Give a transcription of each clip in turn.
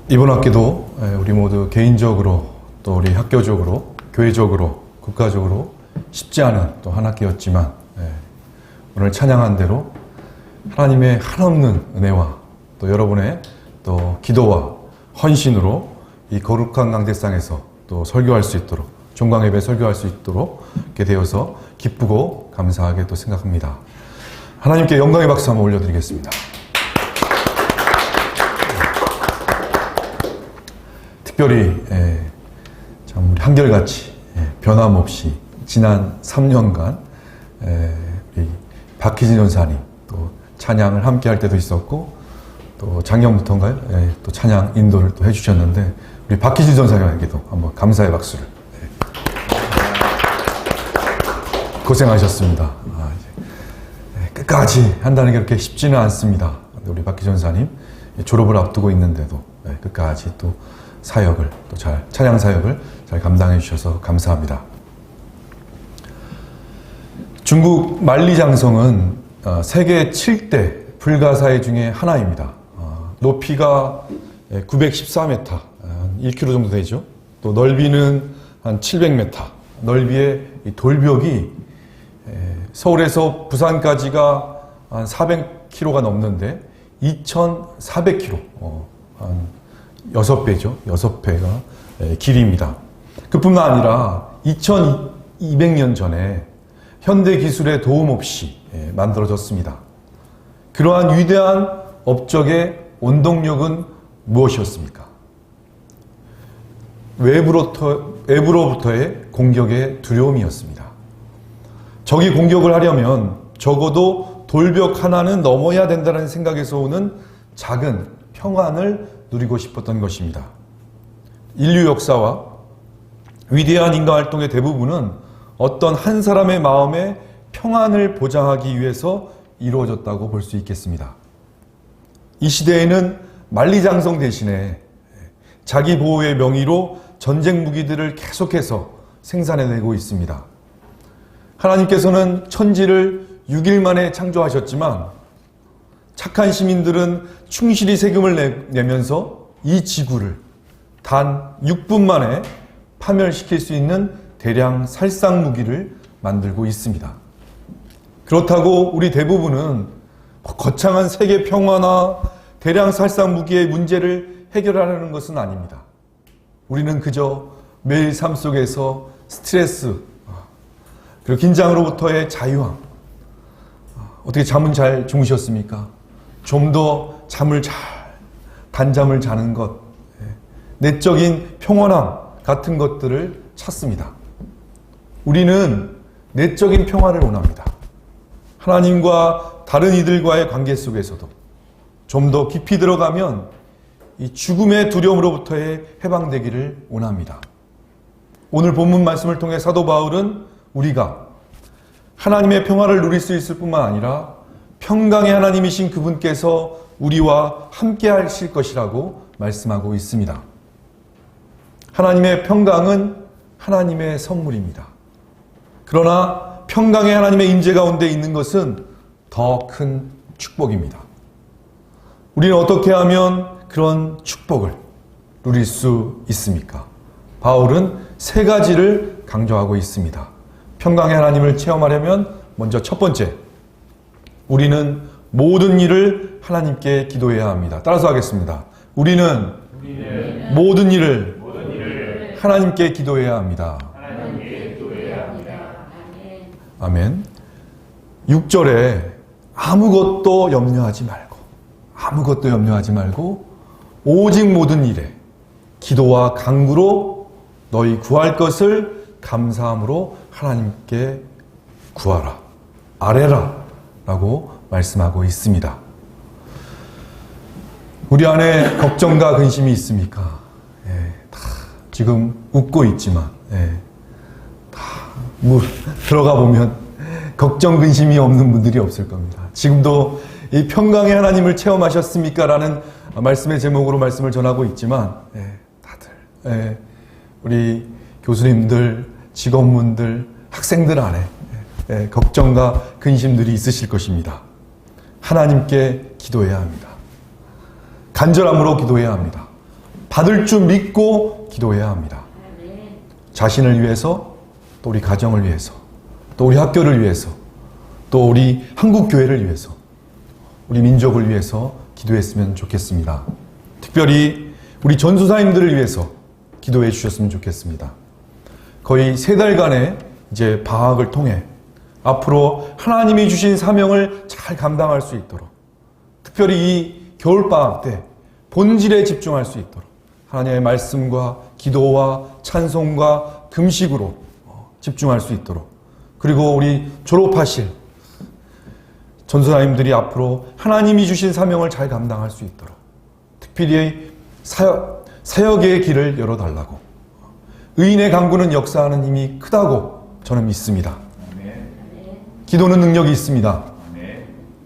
이번 학기도 우리 모두 개인적으로 또 우리 학교적으로 교회적으로 국가적으로 쉽지 않은 또 한 학기였지만 오늘 찬양한 대로 하나님의 한없는 은혜와 또 여러분의 또 기도와 헌신으로 이 거룩한 강대상에서 또 설교할 수 있도록 종강예배 설교할 수 있도록 이렇게 되어서 기쁘고 감사하게 또 생각합니다. 하나님께 영광의 박수 한번 올려드리겠습니다. 특별히 참 우리 한결같이 변함없이 지난 3년간 우리 박희진 전사님 또 찬양을 함께 할 때도 있었고 또 작년부터인가요? 또 찬양 인도를 또 해주셨는데 우리 박희진 전사님에게도 한번 감사의 박수를. 고생하셨습니다. 끝까지 한다는 게 그렇게 쉽지는 않습니다. 우리 박희진 전사님 졸업을 앞두고 있는데도 끝까지 또 사역을 또 잘 찬양 사역을 잘 감당해 주셔서 감사합니다. 중국 만리장성은 세계 7대 불가사의 중에 하나입니다. 높이가 914m, 1km 정도 되죠. 또 넓이는 한 700m. 넓이의 이 돌벽이 서울에서 부산까지가 한 400km가 넘는데 2,400km, 한 6배죠. 6배가 길이입니다. 그뿐만 아니라 2200년 전에 현대 기술의 도움 없이 만들어졌습니다. 그러한 위대한 업적의 원동력은 무엇이었습니까? 외부로부터의 공격의 두려움이었습니다. 적이 공격을 하려면 적어도 돌벽 하나는 넘어야 된다는 생각에서 오는 작은 평안을 누리고 싶었던 것입니다. 인류 역사와 위대한 인간활동의 대부분은 어떤 한 사람의 마음에 평안을 보장하기 위해서 이루어졌다고 볼 수 있겠습니다. 이 시대에는 만리장성 대신에 자기 보호의 명의로 전쟁 무기들을 계속해서 생산해내고 있습니다. 하나님께서는 천지를 6일 만에 창조하셨지만 착한 시민들은 충실히 세금을 내면서 이 지구를 단 6분 만에 파멸시킬 수 있는 대량 살상 무기를 만들고 있습니다. 그렇다고 우리 대부분은 거창한 세계 평화나 대량 살상 무기의 문제를 해결하려는 것은 아닙니다. 우리는 그저 매일 삶 속에서 스트레스 그리고 긴장으로부터의 자유함, 어떻게 잠은 잘 주무셨습니까? 좀 더 단잠을 자는 것, 내적인 평온함 같은 것들을 찾습니다. 우리는 내적인 평화를 원합니다. 하나님과 다른 이들과의 관계 속에서도 좀 더 깊이 들어가면 이 죽음의 두려움으로부터의 해방되기를 원합니다. 오늘 본문 말씀을 통해 사도 바울은 우리가 하나님의 평화를 누릴 수 있을 뿐만 아니라 평강의 하나님이신 그분께서 우리와 함께 하실 것이라고 말씀하고 있습니다. 하나님의 평강은 하나님의 선물입니다. 그러나 평강의 하나님의 임재 가운데 있는 것은 더 큰 축복입니다. 우리는 어떻게 하면 그런 축복을 누릴 수 있습니까? 바울은 세 가지를 강조하고 있습니다. 평강의 하나님을 체험하려면 먼저 첫 번째, 우리는 모든 일을 하나님께 기도해야 합니다. 따라서 하겠습니다. 우리는 모든 일을 하나님께 기도해야 합니다. 아멘. 6절에 아무것도 염려하지 말고 오직 모든 일에 기도와 간구로 너희 구할 것을 감사함으로 하나님께 구하라, 아뢰라 라고 말씀하고 있습니다. 우리 안에 걱정과 근심이 있습니까? 다 지금 웃고 있지만 들어가 보면 걱정 근심이 없는 분들이 없을 겁니다. 지금도 이 평강의 하나님을 체험하셨습니까? 라는 말씀의 제목으로 말씀을 전하고 있지만 다들 우리 교수님들, 직원분들, 학생들 안에 걱정과 근심들이 있으실 것입니다. 하나님께 기도해야 합니다. 간절함으로 기도해야 합니다. 받을 줄 믿고 기도해야 합니다. 자신을 위해서, 또 우리 가정을 위해서, 또 우리 학교를 위해서, 또 우리 한국교회를 위해서, 우리 민족을 위해서 기도했으면 좋겠습니다. 특별히 우리 전도사님들을 위해서 기도해 주셨으면 좋겠습니다. 거의 3달간의 이제 방학을 통해 앞으로 하나님이 주신 사명을 잘 감당할 수 있도록, 특별히 이 겨울방학 때 본질에 집중할 수 있도록 하나님의 말씀과 기도와 찬송과 금식으로 집중할 수 있도록, 그리고 우리 졸업하실 전도사님들이 앞으로 하나님이 주신 사명을 잘 감당할 수 있도록 특별히 사역의 길을 열어달라고, 의인의 강구는 역사하는 힘이 크다고 저는 믿습니다. 기도는 능력이 있습니다.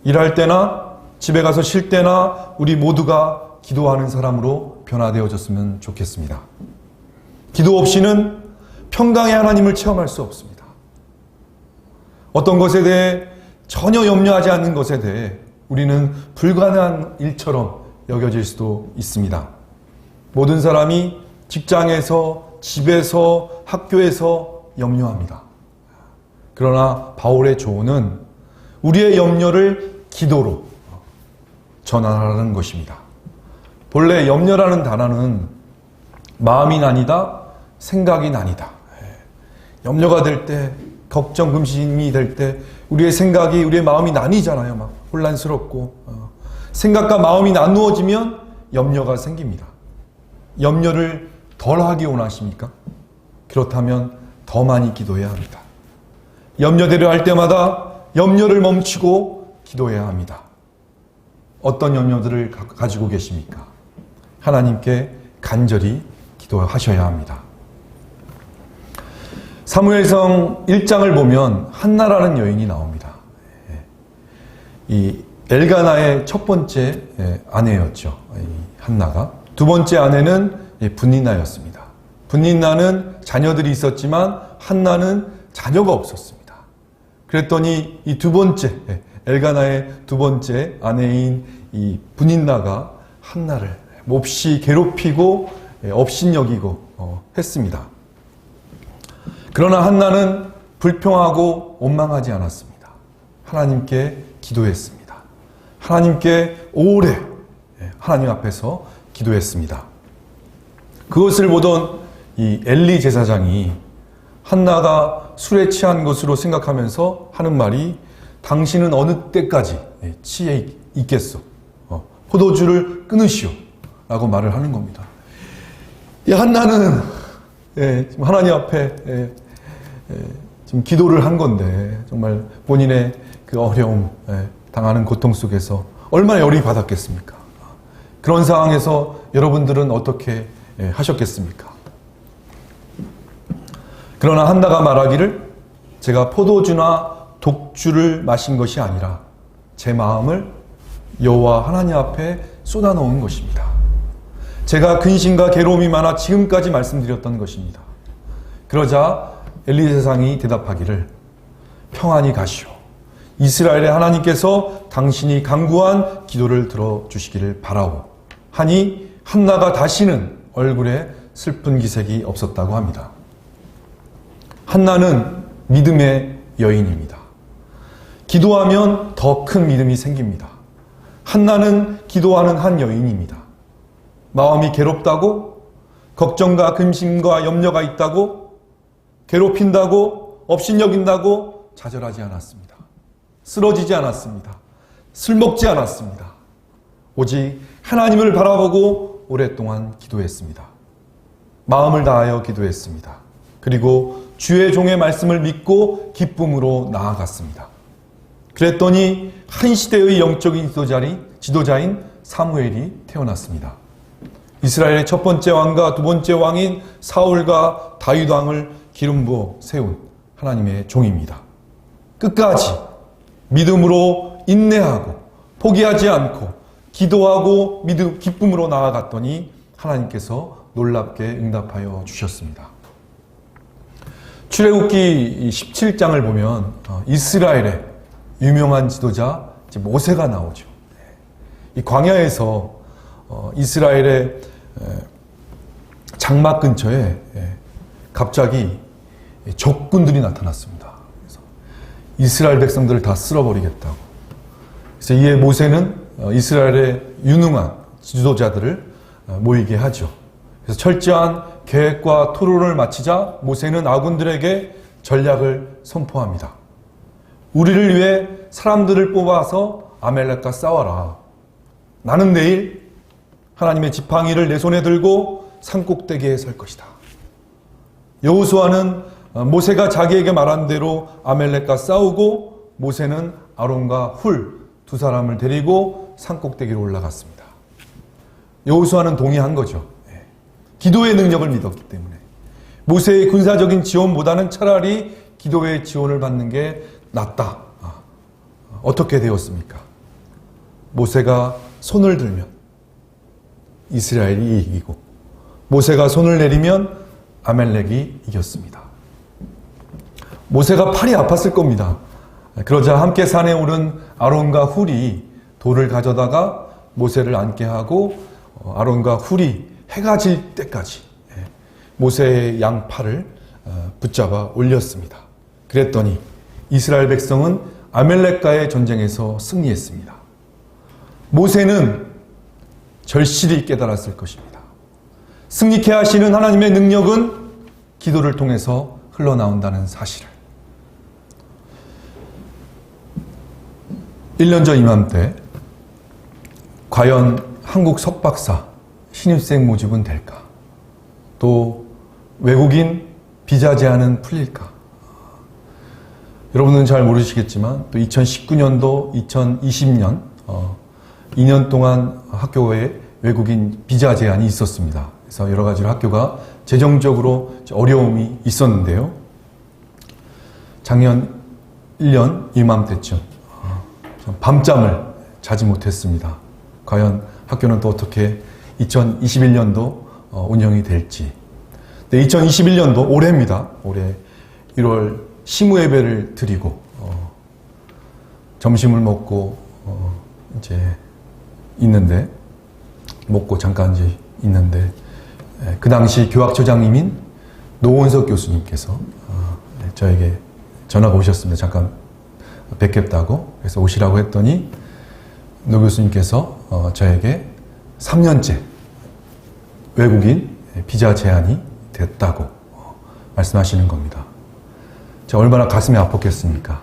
일할 때나 집에 가서 쉴 때나 우리 모두가 기도하는 사람으로 변화되어졌으면 좋겠습니다. 기도 없이는 평강의 하나님을 체험할 수 없습니다. 어떤 것에 대해 전혀 염려하지 않는 것에 대해 우리는 불가능한 일처럼 여겨질 수도 있습니다. 모든 사람이 직장에서, 집에서, 학교에서 염려합니다. 그러나 바울의 조언은 우리의 염려를 기도로 전환하라는 것입니다. 본래 염려라는 단어는 마음이 나뉘다, 생각이 나뉘다. 염려가 될 때, 걱정, 근심이 될 때 우리의 생각이, 우리의 마음이 나뉘잖아요. 막 혼란스럽고. 생각과 마음이 나누어지면 염려가 생깁니다. 염려를 덜 하기 원하십니까? 그렇다면 더 많이 기도해야 합니다. 염려대로 할 때마다 염려를 멈추고 기도해야 합니다. 어떤 염려들을 가지고 계십니까? 하나님께 간절히 기도하셔야 합니다. 사무엘상 1장을 보면 한나라는 여인이 나옵니다. 이 엘가나의 첫 번째 아내였죠. 한나가. 두 번째 아내는 분닌나였습니다. 분닌나는 자녀들이 있었지만 한나는 자녀가 없었습니다. 그랬더니 이 두 번째, 엘가나의 두 번째 아내인 이 분닌나가 한나를 몹시 괴롭히고 업신여기고 했습니다. 그러나 한나는 불평하고 원망하지 않았습니다. 하나님께 기도했습니다. 하나님께 오래 하나님 앞에서 기도했습니다. 그것을 보던 이 엘리 제사장이 한나가 술에 취한 것으로 생각하면서 하는 말이, 당신은 어느 때까지 취해 있겠소? 포도주를 끊으시오 라고 말을 하는 겁니다. 이 한나는 지금 하나님 앞에 지금 기도를 한 건데 정말 본인의 그 어려움, 당하는 고통 속에서 얼마나 열이 받았겠습니까? 그런 상황에서 여러분들은 어떻게 하셨겠습니까? 그러나 한나가 말하기를, 제가 포도주나 독주를 마신 것이 아니라 제 마음을 여호와 하나님 앞에 쏟아놓은 것입니다. 제가 근심과 괴로움이 많아 지금까지 말씀드렸던 것입니다. 그러자 엘리 제사장이 대답하기를, 평안히 가시오. 이스라엘의 하나님께서 당신이 간구한 기도를 들어주시기를 바라오. 하니 한나가 다시는 얼굴에 슬픈 기색이 없었다고 합니다. 한나는 믿음의 여인입니다. 기도하면 더 큰 믿음이 생깁니다. 한나는 기도하는 한 여인입니다. 마음이 괴롭다고, 걱정과 근심과 염려가 있다고, 괴롭힌다고, 업신여긴다고 좌절하지 않았습니다. 쓰러지지 않았습니다. 술 먹지 않았습니다. 오직 하나님을 바라보고 오랫동안 기도했습니다. 마음을 다하여 기도했습니다. 그리고 주의 종의 말씀을 믿고 기쁨으로 나아갔습니다. 그랬더니 한 시대의 영적인 지도자인 사무엘이 태어났습니다. 이스라엘의 첫 번째 왕과 두 번째 왕인 사울과 다윗 왕을 기름 부어 세운 하나님의 종입니다. 끝까지 믿음으로 인내하고 포기하지 않고 기도하고 기쁨으로 나아갔더니 하나님께서 놀랍게 응답하여 주셨습니다. 출애굽기 17장을 보면 이스라엘의 유명한 지도자 모세가 나오죠. 이 광야에서 이스라엘의 장막 근처에 갑자기 적군들이 나타났습니다. 그래서 이스라엘 백성들을 다 쓸어버리겠다고. 그래서 이에 모세는 이스라엘의 유능한 지도자들을 모이게 하죠. 그래서 철저한 계획과 토론을 마치자 모세는 아군들에게 전략을 선포합니다. 우리를 위해 사람들을 뽑아서 아멜렉과 싸워라. 나는 내일 하나님의 지팡이를 내 손에 들고 산꼭대기에 설 것이다. 여호수아는 모세가 자기에게 말한 대로 아멜렉과 싸우고 모세는 아론과 훌 두 사람을 데리고 산꼭대기로 올라갔습니다. 여호수아는 동의한 거죠. 기도의 능력을 믿었기 때문에. 모세의 군사적인 지원보다는 차라리 기도의 지원을 받는 게 낫다. 어떻게 되었습니까? 모세가 손을 들면 이스라엘이 이기고 모세가 손을 내리면 아멜렉이 이겼습니다. 모세가 팔이 아팠을 겁니다. 그러자 함께 산에 오른 아론과 훌이 돌을 가져다가 모세를 앉게 하고 아론과 훌이 해가 질 때까지 모세의 양팔을 붙잡아 올렸습니다. 그랬더니 이스라엘 백성은 아멜렉과의 전쟁에서 승리했습니다. 모세는 절실히 깨달았을 것입니다. 승리케 하시는 하나님의 능력은 기도를 통해서 흘러나온다는 사실을. 1년 전 이맘때 과연 한국 석박사 신입생 모집은 될까? 또 외국인 비자 제한은 풀릴까? 여러분은 잘 모르시겠지만 또 2019년도, 2020년 2년 동안 학교에 외국인 비자 제한이 있었습니다. 그래서 여러 가지로 학교가 재정적으로 어려움이 있었는데요. 작년 1년 이맘때쯤 밤잠을 자지 못했습니다. 과연 학교는 또 어떻게 2021년도 운영이 될지. 네, 2021년도 올해입니다. 올해 1월 시무 예배를 드리고 점심을 먹고 이제 있는데 먹고 잠깐 이제 있는데 그 당시 교학처장님인 노원석 교수님께서 저에게 전화가 오셨습니다. 잠깐 뵙겠다고. 그래서 오시라고 했더니 노 교수님께서 저에게 3년째 외국인 비자 제한이 됐다고 말씀하시는 겁니다. 제가 얼마나 가슴이 아팠겠습니까?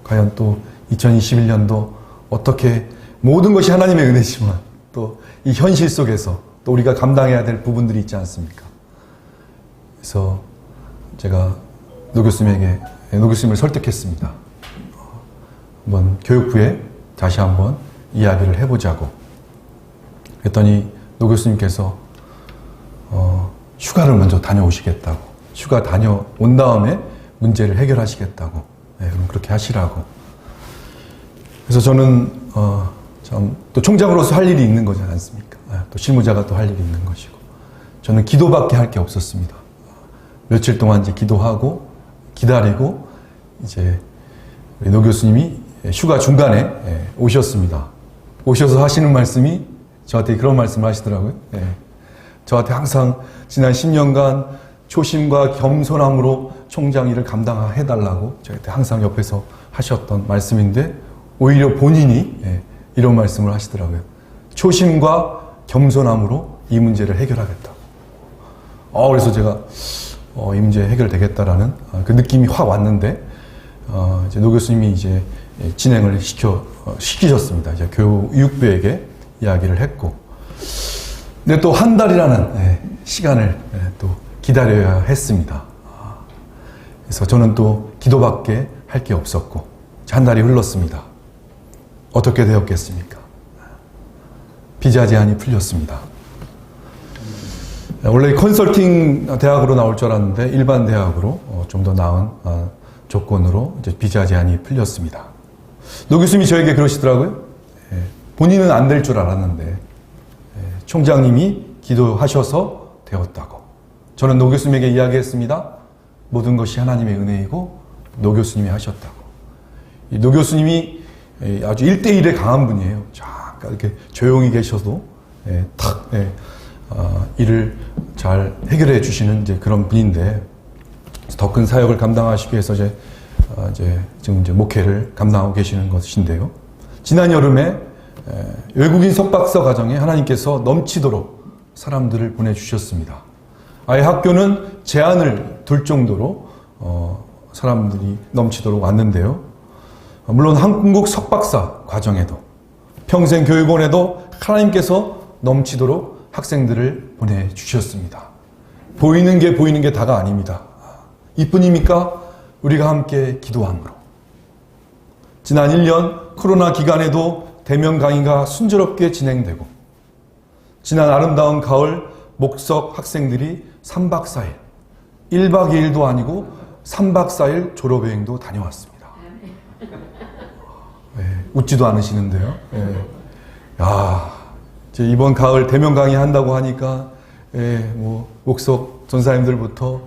과연 또 2021년도 어떻게 모든 것이 하나님의 은혜지만 또 이 현실 속에서 또 우리가 감당해야 될 부분들이 있지 않습니까? 그래서 제가 노 교수님을 설득했습니다. 한번 교육부에 다시 한번 이야기를 해보자고. 그랬더니 노 교수님께서 휴가를 먼저 다녀오시겠다고. 휴가 다녀온 다음에 문제를 해결하시겠다고. 그럼 그렇게 하시라고. 그래서 저는 참 또 총장으로서 할 일이 있는 거지 않습니까? 또 실무자가 또 할 일이 있는 것이고. 저는 기도밖에 할 게 없었습니다. 며칠 동안 이제 기도하고 기다리고 이제 우리 노 교수님이 휴가 중간에 오셨습니다. 오셔서 하시는 말씀이 저한테 그런 말씀을 하시더라고요. 저한테 항상 지난 10년간 초심과 겸손함으로 총장 일을 감당해달라고 저한테 항상 옆에서 하셨던 말씀인데 오히려 본인이 이런 말씀을 하시더라고요. 초심과 겸손함으로 이 문제를 해결하겠다고. 그래서 제가 이 문제 해결되겠다라는 그 느낌이 확 왔는데 이제 노 교수님이 이제 진행을 시키셨습니다. 이제 교육부에게 이야기를 했고, 근데 또 한 달이라는 시간을 또 기다려야 했습니다. 그래서 저는 또 기도밖에 할 게 없었고, 한 달이 흘렀습니다. 어떻게 되었겠습니까? 비자 제한이 풀렸습니다. 원래 컨설팅 대학으로 나올 줄 알았는데 일반 대학으로 좀 더 나은 조건으로 이제 비자 제한이 풀렸습니다. 노 교수님이 저에게 그러시더라고요. 본인은 안 될 줄 알았는데 총장님이 기도하셔서 되었다고. 저는 노 교수님에게 이야기했습니다. 모든 것이 하나님의 은혜이고 노 교수님이 하셨다고. 이 노 교수님이 아주 1대1에 강한 분이에요. 잠깐 이렇게 조용히 계셔도 일을 잘 해결해 주시는 이제 그런 분인데, 더 큰 사역을 감당하시기 위해서 지금 목회를 감당하고 계시는 것인데요. 지난 여름에 외국인 석박사 가정에 하나님께서 넘치도록 사람들을 보내주셨습니다. 아예 학교는 제한을 둘 정도로 사람들이 넘치도록 왔는데요. 물론 한국 석박사 과정에도 평생 교육원에도 하나님께서 넘치도록 학생들을 보내주셨습니다. 보이는 게 다가 아닙니다. 이뿐입니까? 우리가 함께 기도함으로. 지난 1년 코로나 기간에도 대면 강의가 순조롭게 진행되고, 지난 아름다운 가을 목석 학생들이 3박 4일, 1박 2일도 아니고 3박 4일 졸업여행도 다녀왔습니다. 네, 웃지도 않으시는데요. 네. 이번 가을 대면 강의 한다고 하니까 목석 전사님들부터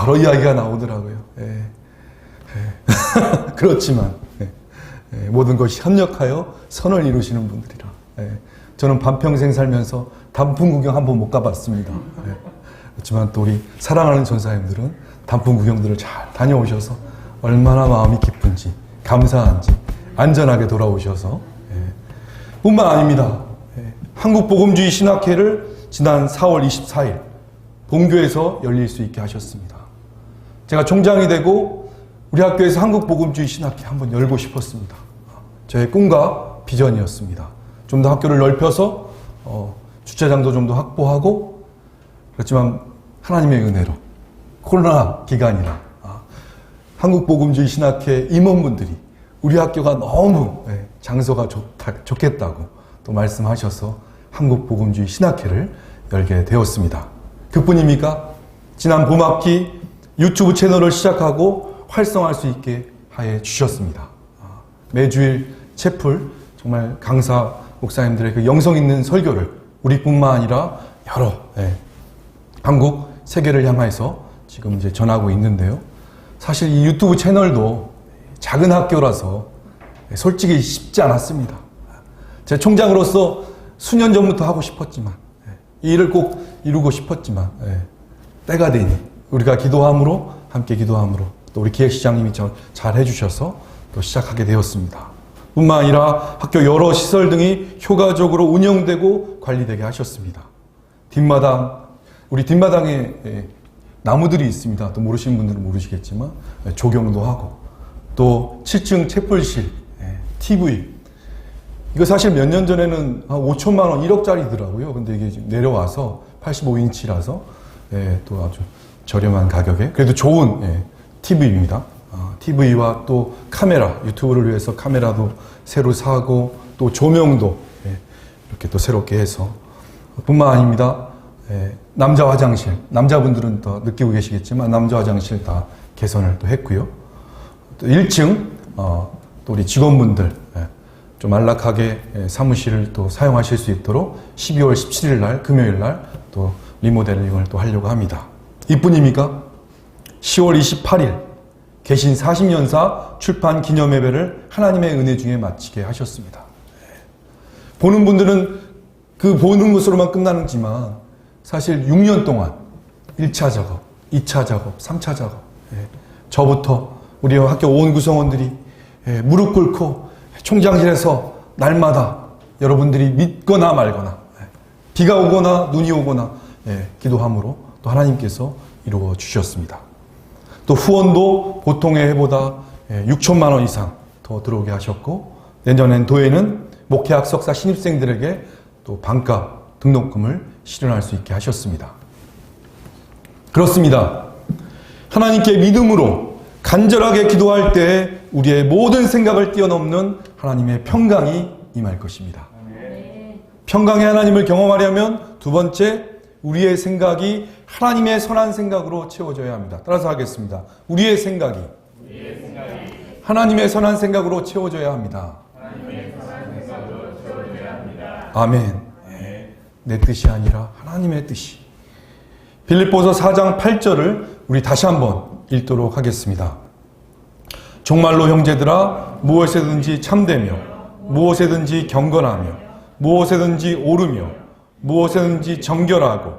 여러 이야기가 나오더라고요. 그렇지만 모든 것이 협력하여 선을 이루시는 분들이라. 저는 반평생 살면서 단풍 구경 한 번 못 가봤습니다. 그렇지만 또 우리 사랑하는 전사님들은 단풍 구경들을 잘 다녀오셔서 얼마나 마음이 기쁜지, 감사한지, 안전하게 돌아오셔서 뿐만 아닙니다. 한국복음주의 신학회를 지난 4월 24일 본교에서 열릴 수 있게 하셨습니다. 제가 총장이 되고 우리 학교에서 한국복음주의 신학회 한번 열고 싶었습니다. 저의 꿈과 비전이었습니다. 좀 더 학교를 넓혀서 주차장도 좀 더 확보하고, 그렇지만 하나님의 은혜로 코로나 기간이라 한국복음주의 신학회 임원분들이 우리 학교가 너무 장소가 좋겠다고 또 말씀하셔서 한국복음주의 신학회를 열게 되었습니다. 그뿐입니까? 지난 봄학기 유튜브 채널을 시작하고 활성화할 수 있게 해 주셨습니다. 매주일 채플, 정말 강사 목사님들의 그 영성 있는 설교를 우리뿐만 아니라 여러 한국 세계를 향해서 지금 이제 전하고 있는데요. 사실 이 유튜브 채널도 작은 학교라서 솔직히 쉽지 않았습니다. 제 총장으로서 수년 전부터 하고 싶었지만, 이 일을 꼭 이루고 싶었지만, 때가 되니 우리가 기도함으로, 함께 기도함으로, 또 우리 기획시장님이 잘 해주셔서 또 시작하게 되었습니다. 뿐만 아니라 학교 여러 시설 등이 효과적으로 운영되고 관리되게 하셨습니다. 우리 뒷마당에 나무들이 있습니다. 또 모르시는 분들은 모르시겠지만 조경도 하고, 또 7층 채플실, TV, 이거 사실 몇 년 전에는 한 5천만 원, 1억짜리더라고요. 근데 이게 지금 내려와서 85인치라서 또 아주 저렴한 가격에 그래도 좋은 TV입니다. TV와 또 카메라, 유튜브를 위해서 카메라도 새로 사고, 또 조명도 이렇게 또 새롭게 해서, 뿐만 아닙니다. 남자 화장실, 남자분들은 더 느끼고 계시겠지만 남자 화장실 다 개선을 또 했고요. 또 1층 또 우리 직원분들 좀 안락하게 사무실을 또 사용하실 수 있도록 12월 17일 날 금요일 날 또 리모델링을 또 하려고 합니다. 이뿐입니까? 10월 28일 개신 40년사 출판 기념예배를 하나님의 은혜 중에 마치게 하셨습니다. 보는 분들은 그 보는 것으로만 끝나는지만 사실 6년 동안 1차 작업, 2차 작업, 3차 작업, 저부터 우리 학교 온 구성원들이 무릎 꿇고 총장실에서 날마다 여러분들이 믿거나 말거나, 비가 오거나 눈이 오거나 기도함으로 또 하나님께서 이루어 주셨습니다. 또 후원도 보통의 해보다 6천만 원 이상 더 들어오게 하셨고, 내년엔 도에는 목회학 석사 신입생들에게 또 반값 등록금을 실현할 수 있게 하셨습니다. 그렇습니다. 하나님께 믿음으로 간절하게 기도할 때 우리의 모든 생각을 뛰어넘는 하나님의 평강이 임할 것입니다. 평강의 하나님을 경험하려면 두 번째, 우리의 생각이 하나님의 선한 생각으로 채워져야 합니다. 따라서 하겠습니다. 우리의 생각이 하나님의 선한 생각으로 채워져야 합니다. 아멘. 내 뜻이 아니라 하나님의 뜻이. 빌립보서 4장 8절을 우리 다시 한번 읽도록 하겠습니다. 정말로 형제들아, 무엇에든지 참되며 무엇에든지 경건하며 무엇에든지 옳으며 무엇에든지 정결하고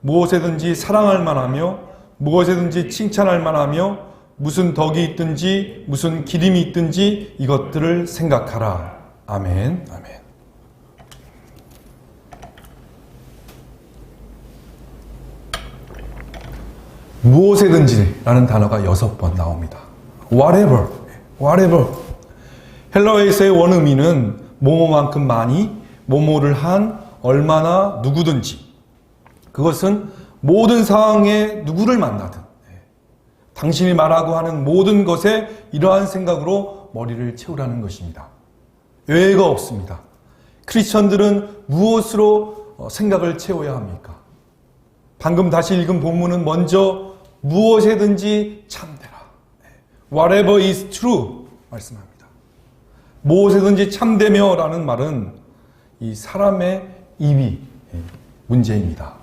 무엇에든지 사랑할 만하며 무엇에든지 칭찬할 만하며 무슨 덕이 있든지 무슨 기림이 있든지 이것들을 생각하라. 아멘. 아멘. 무엇에든지라는 단어가 6번 나옵니다. whatever, whatever. 헬라어에서의 원의미는 뭐뭐만큼 많이, 뭐뭐를 한, 얼마나, 누구든지. 그것은 모든 상황에 누구를 만나든 당신이 말하고 하는 모든 것에 이러한 생각으로 머리를 채우라는 것입니다. 예외가 없습니다. 크리스천들은 무엇으로 생각을 채워야 합니까? 방금 다시 읽은 본문은 먼저 무엇에든지 참되라. Whatever is true 말씀합니다. 무엇에든지 참되며 라는 말은 이 사람의 입이 문제입니다.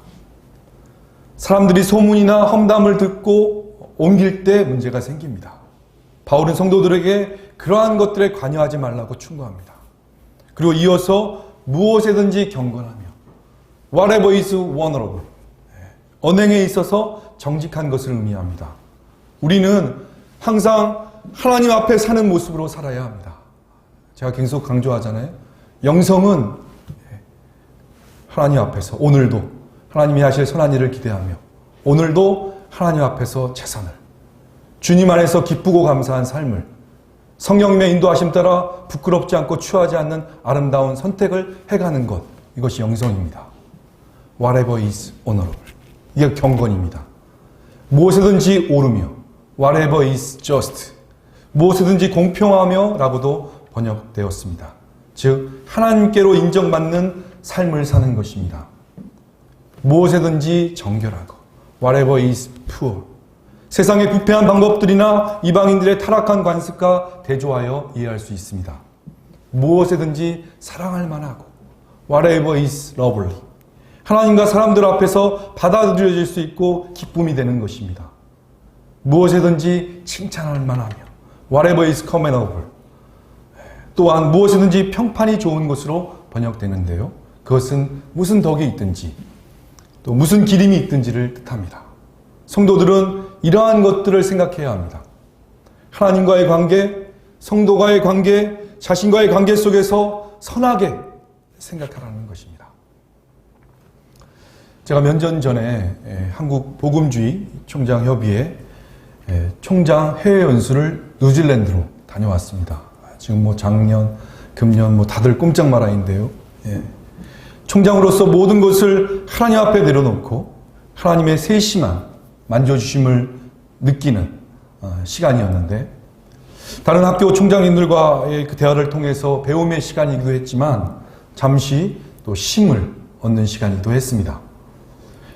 사람들이 소문이나 험담을 듣고 옮길 때 문제가 생깁니다. 바울은 성도들에게 그러한 것들에 관여하지 말라고 충고합니다. 그리고 이어서 무엇에든지 경건하며 Whatever is honorable. 언행에 있어서 정직한 것을 의미합니다. 우리는 항상 하나님 앞에 사는 모습으로 살아야 합니다. 제가 계속 강조하잖아요. 영성은 하나님 앞에서 오늘도 하나님이 하실 선한 일을 기대하며 오늘도 하나님 앞에서 최선을 주님 안에서 기쁘고 감사한 삶을 성령님의 인도하심 따라 부끄럽지 않고 추하지 않는 아름다운 선택을 해가는 것, 이것이 영성입니다. Whatever is honorable. 이게 경건입니다. 무엇이든지 옳으며 Whatever is just. 무엇이든지 공평하며 라고도 번역되었습니다. 즉 하나님께로 인정받는 삶을 사는 것입니다. 무엇이든지 정결하고 Whatever is pure. 세상의 부패한 방법들이나 이방인들의 타락한 관습과 대조하여 이해할 수 있습니다. 무엇이든지 사랑할 만하고 Whatever is lovely. 하나님과 사람들 앞에서 받아들여질 수 있고 기쁨이 되는 것입니다. 무엇이든지 칭찬할 만하며 Whatever is commendable. 또한 무엇이든지 평판이 좋은 것으로 번역되는데요. 그것은 무슨 덕이 있든지 또 무슨 기림이 있든지를 뜻합니다. 성도들은 이러한 것들을 생각해야 합니다. 하나님과의 관계, 성도와의 관계, 자신과의 관계 속에서 선하게 생각하라는 것입니다. 제가 몇 년 전에 한국 복음주의 총장협의회 총장 해외 연수를 뉴질랜드로 다녀왔습니다. 지금 작년, 금년 다들 꼼짝 말아인데요. 총장으로서 모든 것을 하나님 앞에 내려놓고 하나님의 세심한 만져주심을 느끼는 시간이었는데 다른 학교 총장님들과의 그 대화를 통해서 배움의 시간이기도 했지만 잠시 또 힘을 얻는 시간이기도 했습니다.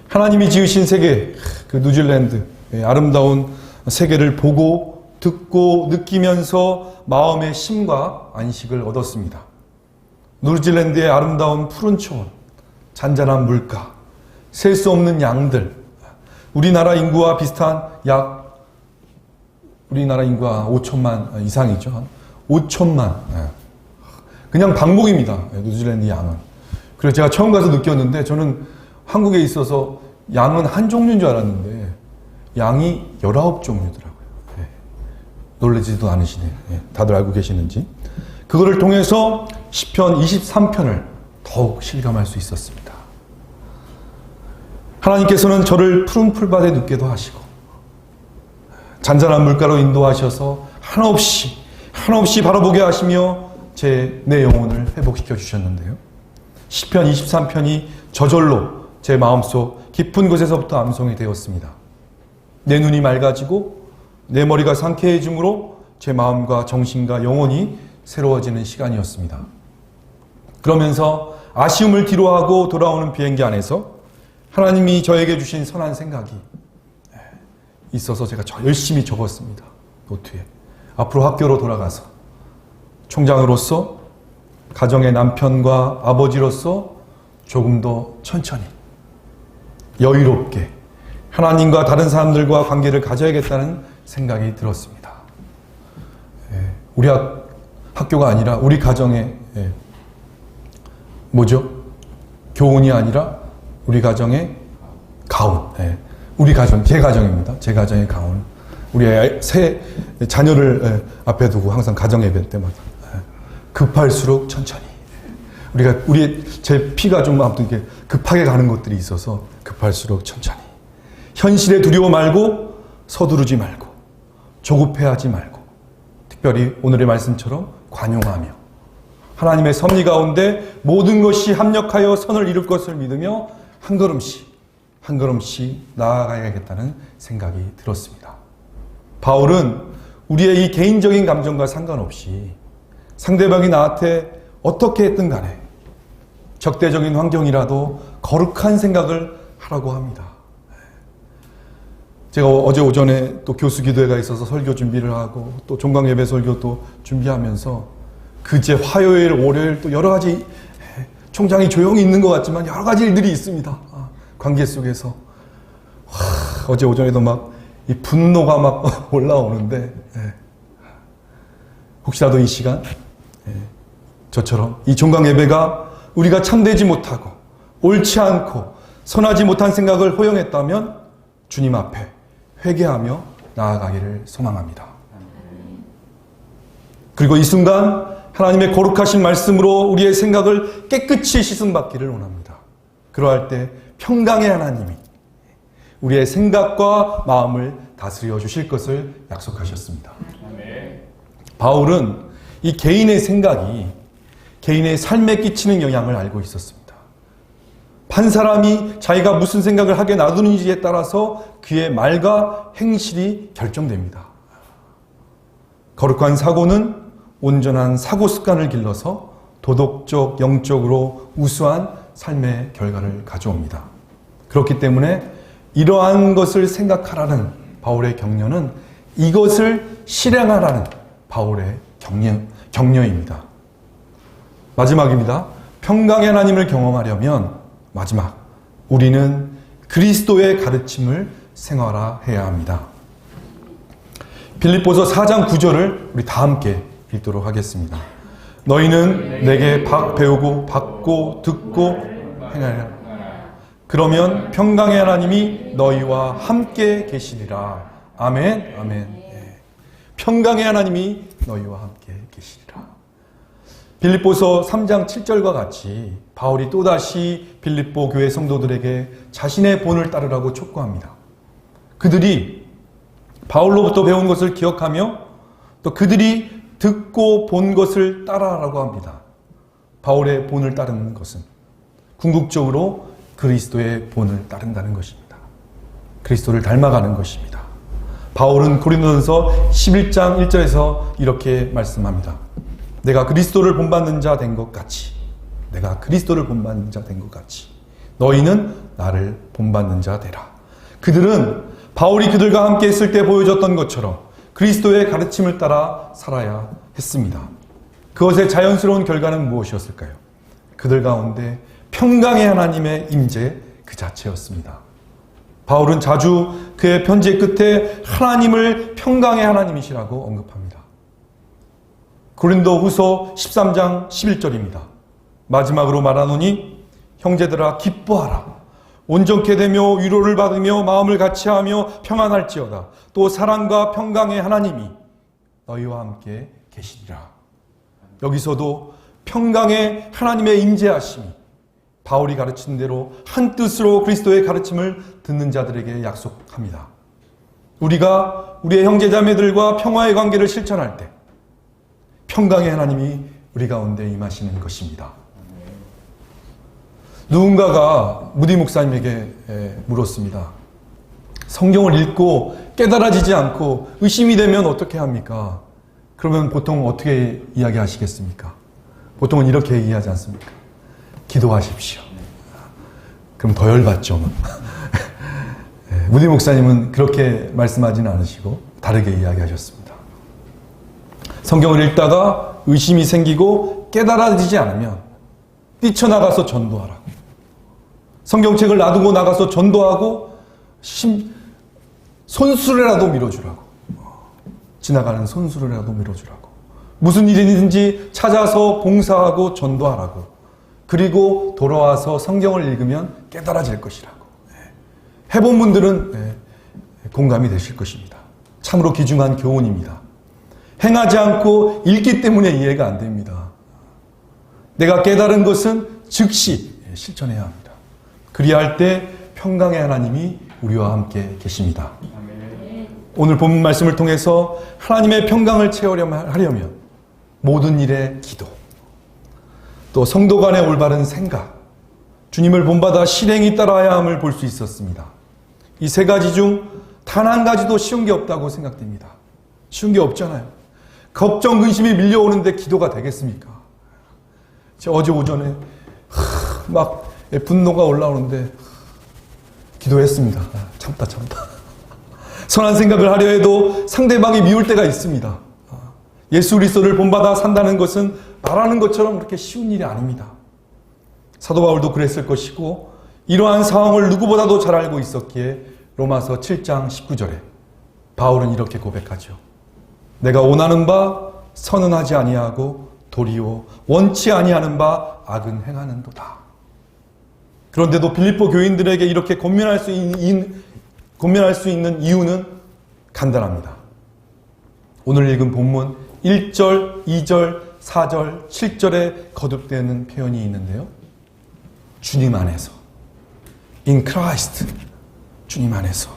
하나님이 지으신 세계, 그 뉴질랜드의 아름다운 세계를 보고 듣고 느끼면서 마음의 힘과 안식을 얻었습니다. 뉴질랜드의 아름다운 푸른 초원, 잔잔한 물가, 셀 수 없는 양들, 우리나라 인구와 비슷한 우리나라 인구가 5천만 이상이죠. 한 5천만. 그냥 방목입니다. 뉴질랜드 양은. 그래서 제가 처음 가서 느꼈는데 저는 한국에 있어서 양은 한 종류인 줄 알았는데 양이 19종류더라고요. 놀라지도 않으시네요. 다들 알고 계시는지. 그거를 통해서 시편 23편을 더욱 실감할 수 있었습니다. 하나님께서는 저를 푸른 풀밭에 눕게도 하시고 잔잔한 물가로 인도하셔서 한없이 바라보게 하시며 내 영혼을 회복시켜 주셨는데요. 시편 23편이 저절로 제 마음속 깊은 곳에서부터 암송이 되었습니다. 내 눈이 맑아지고 내 머리가 상쾌해짐으로 제 마음과 정신과 영혼이 새로워지는 시간이었습니다. 그러면서 아쉬움을 뒤로하고 돌아오는 비행기 안에서 하나님이 저에게 주신 선한 생각이 있어서 제가 열심히 적었습니다. 노트에. 앞으로 학교로 돌아가서 총장으로서 가정의 남편과 아버지로서 조금 더 천천히 여유롭게 하나님과 다른 사람들과 관계를 가져야겠다는 생각이 들었습니다. 우리 학교가 아니라 우리 가정의 교훈이 아니라 우리 가정의 가훈. 우리 가정, 제 가정입니다. 제 가정의 가훈. 우리 새 자녀를 앞에 두고 항상 가정 예배 때마다 급할수록 천천히. 제 피가 좀 아무튼 이렇게 급하게 가는 것들이 있어서 급할수록 천천히. 현실에 두려워 말고 서두르지 말고 조급해하지 말고 특별히 오늘의 말씀처럼 관용하며 하나님의 섭리 가운데 모든 것이 합력하여 선을 이룰 것을 믿으며 한 걸음씩 나아가야겠다는 생각이 들었습니다. 바울은 우리의 이 개인적인 감정과 상관없이 상대방이 나한테 어떻게 했든 간에 적대적인 환경이라도 거룩한 생각을 하라고 합니다. 제가 어제 오전에 또 교수 기도회가 있어서 설교 준비를 하고 또 종강 예배 설교 또 준비하면서 그제 화요일, 월요일 또 여러 가지 총장이 조용히 있는 것 같지만 여러 가지 일들이 있습니다. 관계 속에서 어제 오전에도 막 이 분노가 막 올라오는데 혹시라도 이 시간 저처럼 이 종강 예배가 우리가 참되지 못하고 옳지 않고 선하지 못한 생각을 허용했다면 주님 앞에 회개하며 나아가기를 소망합니다. 그리고 이 순간 하나님의 거룩하신 말씀으로 우리의 생각을 깨끗이 씻음받기를 원합니다. 그러할 때 평강의 하나님이 우리의 생각과 마음을 다스려 주실 것을 약속하셨습니다. 바울은 이 개인의 생각이 개인의 삶에 끼치는 영향을 알고 있었습니다. 한 사람이 자기가 무슨 생각을 하게 놔두는지에 따라서 그의 말과 행실이 결정됩니다. 거룩한 사고는 온전한 사고 습관을 길러서 도덕적, 영적으로 우수한 삶의 결과를 가져옵니다. 그렇기 때문에 이러한 것을 생각하라는 바울의 격려는 이것을 실행하라는 바울의 격려입니다. 마지막입니다. 평강의 하나님을 경험하려면 마지막, 우리는 그리스도의 가르침을 생활화해야 합니다. 빌립보서 4장 9절을 우리 다 함께 읽도록 하겠습니다. 너희는 내게 배우고 받고 듣고 행하라. 그러면 평강의 하나님이 너희와 함께 계시리라. 아멘. 아멘. 평강의 하나님이 너희와 함께 계시리라. 빌립보서 3장 7절과 같이 바울이 또다시 빌립보 교회 성도들에게 자신의 본을 따르라고 촉구합니다. 그들이 바울로부터 배운 것을 기억하며 또 그들이 듣고 본 것을 따라하라고 합니다. 바울의 본을 따르는 것은 궁극적으로 그리스도의 본을 따른다는 것입니다. 그리스도를 닮아가는 것입니다. 바울은 고린도전서 11장 1절에서 이렇게 말씀합니다. 내가 그리스도를 본받는 자 된 것 같이 너희는 나를 본받는 자 되라. 그들은 바울이 그들과 함께 있을 때 보여줬던 것처럼 그리스도의 가르침을 따라 살아야 했습니다. 그것의 자연스러운 결과는 무엇이었을까요? 그들 가운데 평강의 하나님의 임재 그 자체였습니다. 바울은 자주 그의 편지의 끝에 하나님을 평강의 하나님이시라고 언급합니다. 고린도후서 13장 11절입니다. 마지막으로 말하노니 형제들아 기뻐하라. 온전케 되며 위로를 받으며 마음을 같이하며 평안할지어다. 또 사랑과 평강의 하나님이 너희와 함께 계시리라. 여기서도 평강의 하나님의 임재하심이 바울이 가르친 대로 한 뜻으로 그리스도의 가르침을 듣는 자들에게 약속합니다. 우리가 우리의 형제자매들과 평화의 관계를 실천할 때 평강의 하나님이 우리 가운데 임하시는 것입니다. 누군가가 무디 목사님에게 물었습니다. 성경을 읽고 깨달아지지 않고 의심이 되면 어떻게 합니까? 그러면 보통 어떻게 이야기하시겠습니까? 보통은 이렇게 얘기하지 않습니까? 기도하십시오. 그럼 더 열받죠. 무디 목사님은 그렇게 말씀하지는 않으시고 다르게 이야기하셨습니다. 성경을 읽다가 의심이 생기고 깨달아지지 않으면 뛰쳐나가서 전도하라고. 성경책을 놔두고 나가서 전도하고 손수레라도 밀어주라고. 지나가는 손수레라도 밀어주라고. 무슨 일이든지 찾아서 봉사하고 전도하라고. 그리고 돌아와서 성경을 읽으면 깨달아질 것이라고. 해본 분들은 공감이 되실 것입니다. 참으로 귀중한 교훈입니다. 행하지 않고 읽기 때문에 이해가 안 됩니다. 내가 깨달은 것은 즉시 실천해야 합니다. 그리할 때 평강의 하나님이 우리와 함께 계십니다. 오늘 본문 말씀을 통해서 하나님의 평강을 체험하려면 모든 일에 기도, 또 성도 간의 올바른 생각, 주님을 본받아 실행이 따라야 함을 볼 수 있었습니다. 이 세 가지 중 단 한 가지도 쉬운 게 없다고 생각됩니다. 쉬운 게 없잖아요. 걱정, 근심이 밀려오는데 기도가 되겠습니까? 제가 어제 오전에 막 분노가 올라오는데 기도했습니다. 참다. 선한 생각을 하려 해도 상대방이 미울 때가 있습니다. 예수 그리스도를 본받아 산다는 것은 말하는 것처럼 그렇게 쉬운 일이 아닙니다. 사도 바울도 그랬을 것이고 이러한 상황을 누구보다도 잘 알고 있었기에 로마서 7장 19절에 바울은 이렇게 고백하죠. 내가 원하는 바 선은 하지 아니하고 도리어 원치 아니하는 바 악은 행하는도다. 그런데도 빌립보 교인들에게 이렇게 권면할 수 있는 이유는 간단합니다. 오늘 읽은 본문 1절, 2절, 4절, 7절에 거듭되는 표현이 있는데요. 주님 안에서, in Christ, 주님 안에서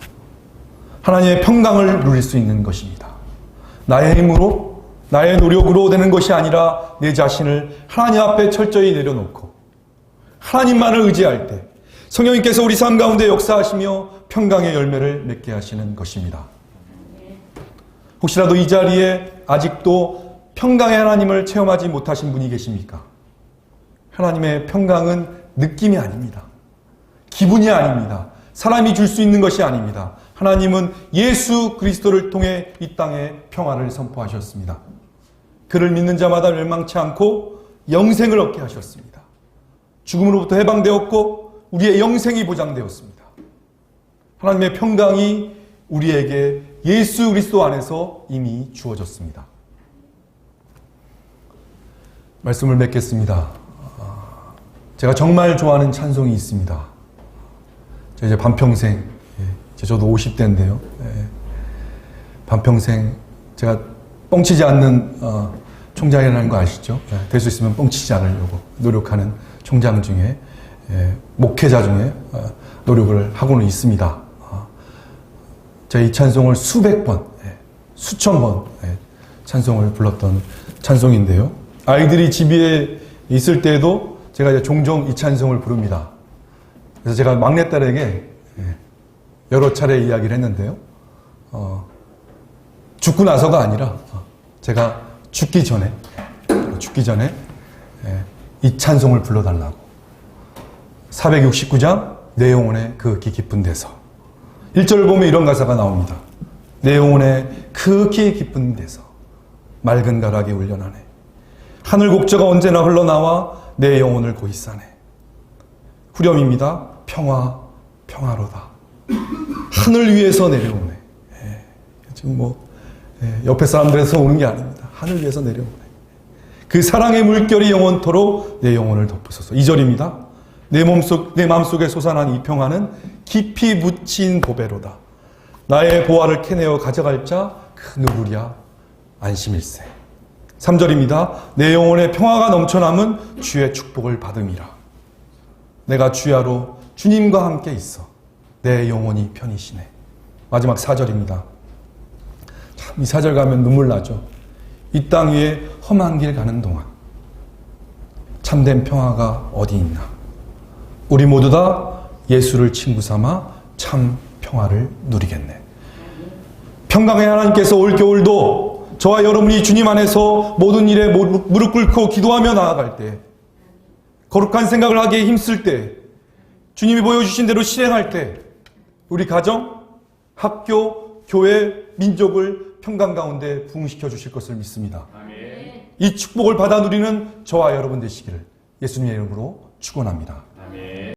하나님의 평강을 누릴 수 있는 것입니다. 나의 힘으로, 나의 노력으로 되는 것이 아니라 내 자신을 하나님 앞에 철저히 내려놓고 하나님만을 의지할 때 성령님께서 우리 삶 가운데 역사하시며 평강의 열매를 맺게 하시는 것입니다. 혹시라도 이 자리에 아직도 평강의 하나님을 체험하지 못하신 분이 계십니까? 하나님의 평강은 느낌이 아닙니다. 기분이 아닙니다. 사람이 줄 수 있는 것이 아닙니다. 하나님은 예수 그리스도를 통해 이 땅에 평화를 선포하셨습니다. 그를 믿는 자마다 멸망치 않고 영생을 얻게 하셨습니다. 죽음으로부터 해방되었고 우리의 영생이 보장되었습니다. 하나님의 평강이 우리에게 예수 그리스도 안에서 이미 주어졌습니다. 말씀을 맺겠습니다. 제가 정말 좋아하는 찬송이 있습니다. 이제 반평생, 저도 50대인데요. 반평생 제가 뻥치지 않는 총장이라는 거 아시죠? 될 수 있으면 뻥치지 않으려고 노력하는 총장 중에, 목회자 중에 노력을 하고는 있습니다. 제가 이 찬송을 수백 번, 수천 번 찬송을 불렀던 찬송인데요. 아이들이 집에 있을 때에도 제가 이제 종종 이 찬송을 부릅니다. 그래서 제가 막내딸에게 여러 차례 이야기를 했는데요. 죽고 나서가 아니라 제가 죽기 전에 이 찬송을 불러달라고. 469장 내 영혼의 그 깊은 데서 1절을 보면 이런 가사가 나옵니다. 내 영혼의 극히 깊은 데서 맑은 가락이 울려나네. 하늘 곡저가 언제나 흘러나와 내 영혼을 고이 싸네. 후렴입니다. 평화로다. 하늘 위에서 내려오네. 지금 옆에 사람들에서 오는 게 아닙니다. 하늘 위에서 내려오네. 그 사랑의 물결이 영원토록 내 영혼을 덮으소서. 2절입니다. 내 마음속에 솟아난 이 평화는 깊이 묻힌 보배로다. 나의 보화를 캐내어 가져갈 자 그 누구랴 안심일세. 3절입니다. 내 영혼의 평화가 넘쳐남은 주의 축복을 받음이라. 내가 주야로 주님과 함께 있어 내 영혼이 편이시네. 마지막 4절입니다. 참 이 4절 가면 눈물 나죠. 이 땅 위에 험한 길 가는 동안 참된 평화가 어디 있나. 우리 모두 다 예수를 친구 삼아 참 평화를 누리겠네. 평강의 하나님께서 올 겨울도 저와 여러분이 주님 안에서 모든 일에 무릎 꿇고 기도하며 나아갈 때, 거룩한 생각을 하기에 힘쓸 때, 주님이 보여주신 대로 실행할 때 우리 가정, 학교, 교회, 민족을 평강 가운데 부흥시켜 주실 것을 믿습니다. 아멘. 이 축복을 받아 누리는 저와 여러분 되시기를 예수님의 이름으로 축원합니다.